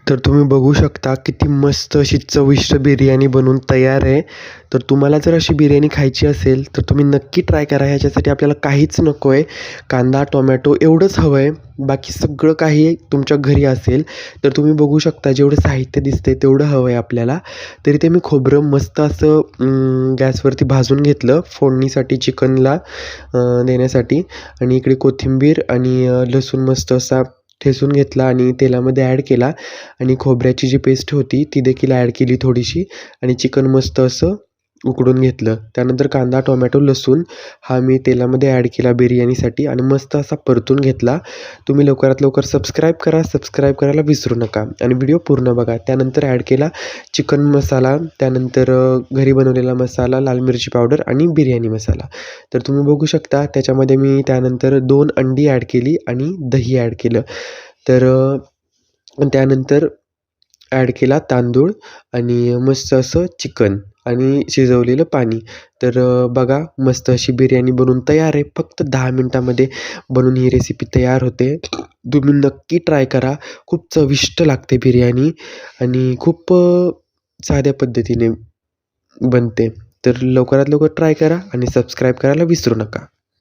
तर तुम्ही बघू शकता किती मस्त अशी चविष्ट बिर्याणी बनवून तयार आहे. तर तुम्हाला जर अशी बिर्याणी खायची असेल तर तुम्ही नक्की ट्राय करा. ह्याच्यासाठी आपल्याला काहीच नको आहे. कांदा, टोमॅटो एवढंच हवं आहे. बाकी सगळं काही तुमच्या घरी असेल. तर तुम्ही बघू शकता जेवढं साहित्य दिसतंय तेवढं हवं आहे आपल्याला. तरी ते मी खोबरं मस्त असं गॅसवरती भाजून घेतलं फोडणीसाठी चिकनला देण्यासाठी. आणि इकडे कोथिंबीर आणि लसूण मस्त असा ठेचून घेतला आणि तेलामध्ये ॲड केला आणि खोबऱ्याची जी पेस्ट होती ती देखील ॲड केली थोडीशी आणि चिकन मस्त असं उकडून घेतलं. त्यानंतर कांदा, टोमॅटो, लसूण हा मी तेलामध्ये ॲड केला बिर्याणीसाठी आणि मस्त असा परतून घेतला. तुम्ही लवकरात लवकर सबस्क्राईब करा. सबस्क्राईब करायला विसरू नका आणि व्हिडिओ पूर्ण बघा. त्यानंतर ॲड केला चिकन मसाला, त्यानंतर घरी बनवलेला मसाला, लाल मिरची पावडर आणि बिर्याणी मसाला. तर तुम्ही बघू शकता त्याच्यामध्ये मी त्यानंतर 2 अंडी ॲड केली आणि दही ॲड केलं. तर त्यानंतर ॲड केला तांदूळ आणि मस्त असं चिकन आणि शिजवलेलं पाणी. तर बघा मस्त अशी बिर्याणी बनवून तयार आहे. फक्त 10 मिनिटामध्ये बनवून ही रेसिपी तयार होते. तुम्ही नक्की ट्राय करा. खूप चविष्ट लागते बिर्याणी आणि खूप साध्या पद्धतीने बनते. तर लवकरात लवकर ट्राय करा आणि सबस्क्राईब करायला विसरू नका.